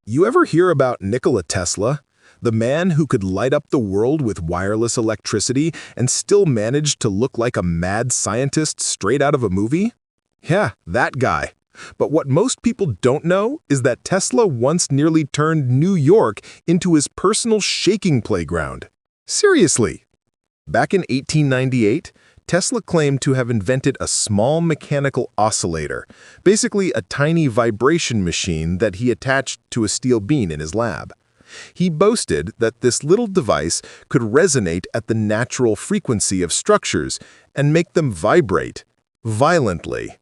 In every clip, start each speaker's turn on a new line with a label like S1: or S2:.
S1: You ever hear about Nikola Tesla? The man who could light up the world with wireless electricity and still managed to look like a mad scientist straight out of a movie? Yeah, that guy. But what most people don't know is that Tesla once nearly turned New York into his personal shaking playground. Seriously. Back in 1898, Tesla claimed to have invented a small mechanical oscillator, basically a tiny vibration machine that he attached to a steel beam in his lab. He boasted that this little device could resonate at the natural frequency of structures and make them vibrate violently.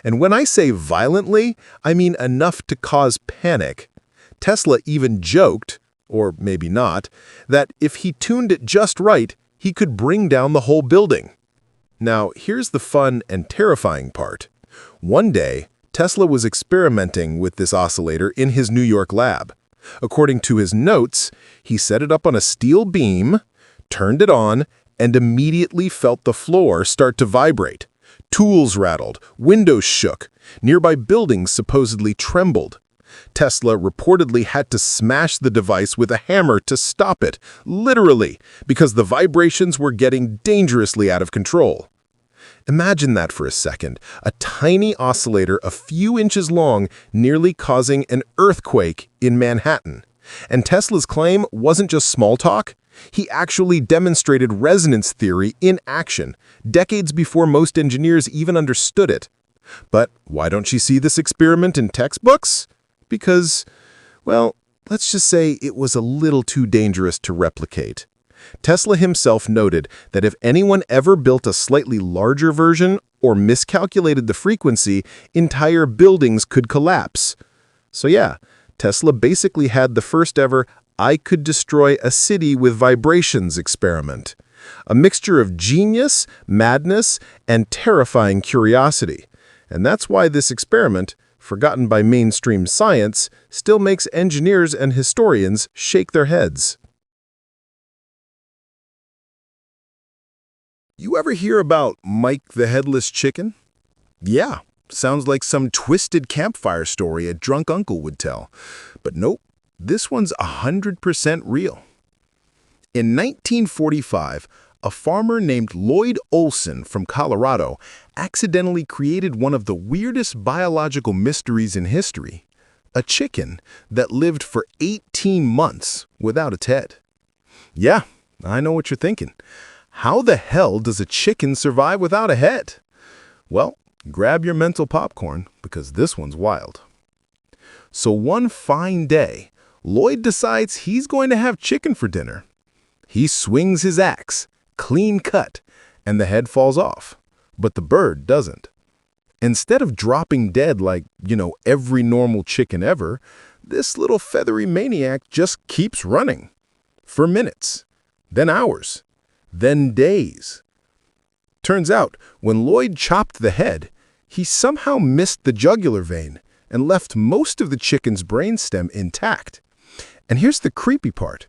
S1: And when I say violently, I mean enough to cause panic. Tesla even joked, or maybe not, that if he tuned it just right, he could bring down the whole building. Now, here's the fun and terrifying part. One day, Tesla was experimenting with this oscillator in his New York lab. According to his notes, he set it up on a steel beam, turned it on, and immediately felt the floor start to vibrate. Tools rattled, windows shook, nearby buildings supposedly trembled. Tesla reportedly had to smash the device with a hammer to stop it, literally, because the vibrations were getting dangerously out of control. Imagine that for a second, a tiny oscillator a few inches long nearly causing an earthquake in Manhattan. And Tesla's claim wasn't just small talk. He actually demonstrated resonance theory in action, decades before most engineers even understood it. But why don't you see this experiment in textbooks? Because, well, let's just say it was a little too dangerous to replicate. Tesla himself noted that if anyone ever built a slightly larger version or miscalculated the frequency, entire buildings could collapse. So yeah, Tesla basically had the first ever "I could destroy a city with vibrations" experiment. A mixture of genius, madness, and terrifying curiosity. And that's why this experiment, forgotten by mainstream science, still makes engineers and historians shake their heads. You ever hear about Mike the Headless Chicken? Yeah, sounds like some twisted campfire story a drunk uncle would tell. But nope, this one's 100% real. In 1945, a farmer named Lloyd Olson from Colorado accidentally created one of the weirdest biological mysteries in history, a chicken that lived for 18 months without its head. Yeah, I know what you're thinking. How the hell does a chicken survive without a head? Well, grab your mental popcorn, because this one's wild. So one fine day, Lloyd decides he's going to have chicken for dinner. He swings his axe, clean cut, and the head falls off. But the bird doesn't. Instead of dropping dead like, every normal chicken ever, this little feathery maniac just keeps running. For minutes, then hours, then days. Turns out, when Lloyd chopped the head, he somehow missed the jugular vein and left most of the chicken's brainstem intact. And here's the creepy part.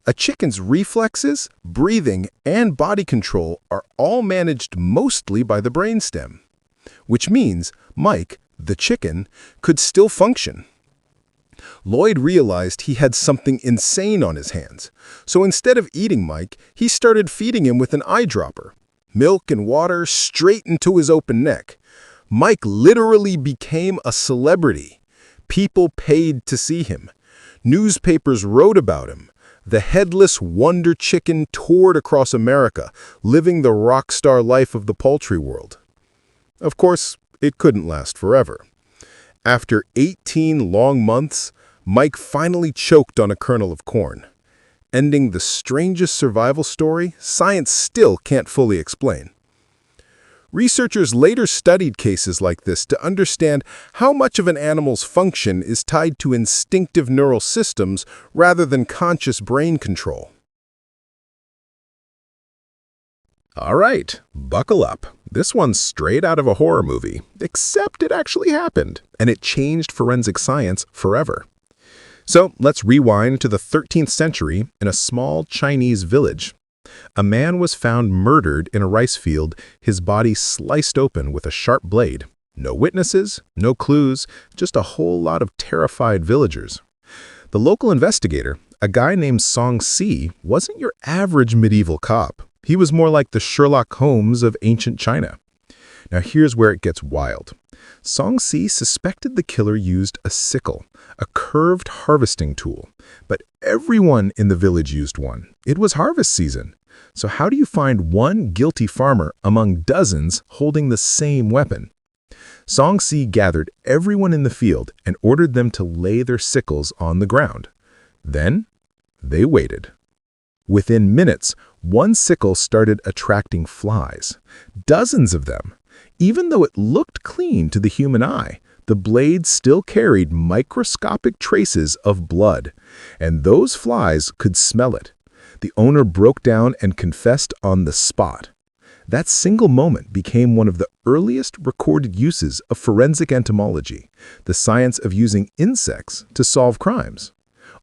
S1: A chicken's reflexes, breathing, and body control are all managed mostly by the brainstem, which means Mike, the chicken, could still function. Lloyd realized he had something insane on his hands, so instead of eating Mike, he started feeding him with an eyedropper, milk and water straight into his open neck. Mike literally became a celebrity. People paid to see him. Newspapers wrote about him. The headless wonder chicken toured across America, living the rock star life of the poultry world. Of course, it couldn't last forever. After 18 long months, Mike finally choked on a kernel of corn, ending the strangest survival story science still can't fully explain. Researchers later studied cases like this to understand how much of an animal's function is tied to instinctive neural systems rather than conscious brain control.
S2: All right, buckle up. This one's straight out of a horror movie, except it actually happened, and it changed forensic science forever. So let's rewind to the 13th century in a small Chinese village. A man was found murdered in a rice field, his body sliced open with a sharp blade. No witnesses, no clues, just a whole lot of terrified villagers. The local investigator, a guy named Song Si, wasn't your average medieval cop. He was more like the Sherlock Holmes of ancient China. Now here's where it gets wild. Song Si suspected the killer used a sickle, a curved harvesting tool, but everyone in the village used one. It was harvest season. So how do you find one guilty farmer among dozens holding the same weapon? Song Si gathered everyone in the field and ordered them to lay their sickles on the ground. Then they waited. Within minutes, one sickle started attracting flies, dozens of them. Even though it looked clean to the human eye, the blade still carried microscopic traces of blood, and those flies could smell it. The owner broke down and confessed on the spot. That single moment became one of the earliest recorded uses of forensic entomology, the science of using insects to solve crimes.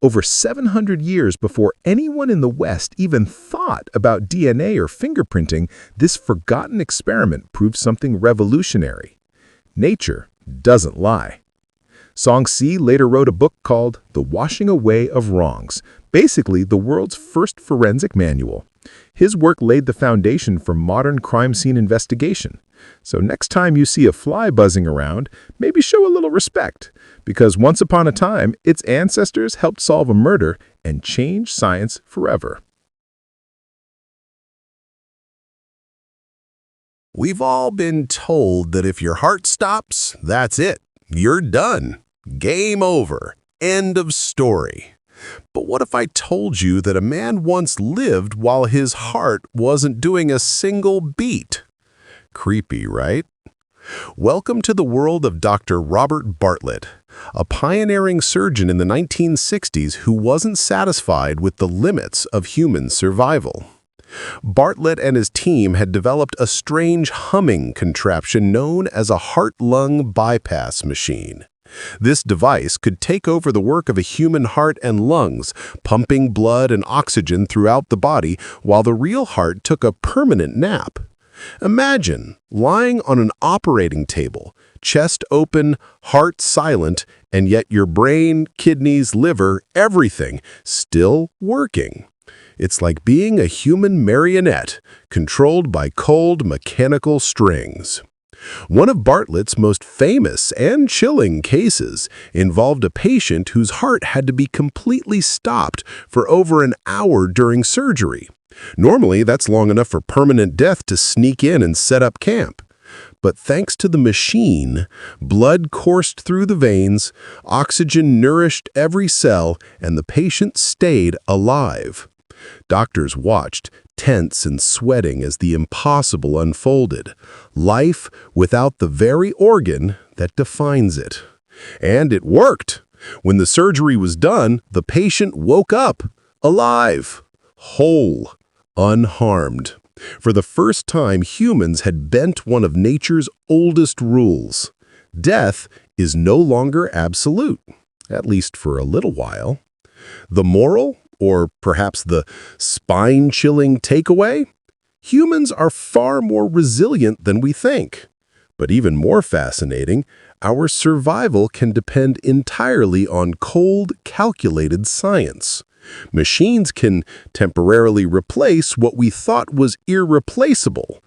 S2: Over 700 years before anyone in the West even thought about DNA or fingerprinting, this forgotten experiment proved something revolutionary. Nature doesn't lie. Song Si later wrote a book called The Washing Away of Wrongs, basically the world's first forensic manual. His work laid the foundation for modern crime scene investigation. So next time you see a fly buzzing around, maybe show a little respect, because once upon a time, its ancestors helped solve a murder and change science forever.
S1: We've all been told that if your heart stops, that's it. You're done. Game over. End of story. But what if I told you that a man once lived while his heart wasn't doing a single beat? Creepy, right? Welcome to the world of Dr. Robert Bartlett, a pioneering surgeon in the 1960s who wasn't satisfied with the limits of human survival. Bartlett and his team had developed a strange humming contraption known as a heart-lung bypass machine. This device could take over the work of a human heart and lungs, pumping blood and oxygen throughout the body while the real heart took a permanent nap. Imagine lying on an operating table, chest open, heart silent, and yet your brain, kidneys, liver, everything still working. It's like being a human marionette controlled by cold mechanical strings. One of Bartlett's most famous and chilling cases involved a patient whose heart had to be completely stopped for over an hour during surgery. Normally, that's long enough for permanent death to sneak in and set up camp. But thanks to the machine, blood coursed through the veins, oxygen nourished every cell, and the patient stayed alive. Doctors watched, tense and sweating as the impossible unfolded. Life without the very organ that defines it. And it worked. When the surgery was done, the patient woke up, alive, whole, unharmed. For the first time, humans had bent one of nature's oldest rules. Death is no longer absolute, at least for a little while. The moral, or perhaps the spine-chilling takeaway? Humans are far more resilient than we think. But even more fascinating, our survival can depend entirely on cold, calculated science. Machines can temporarily replace what we thought was irreplaceable,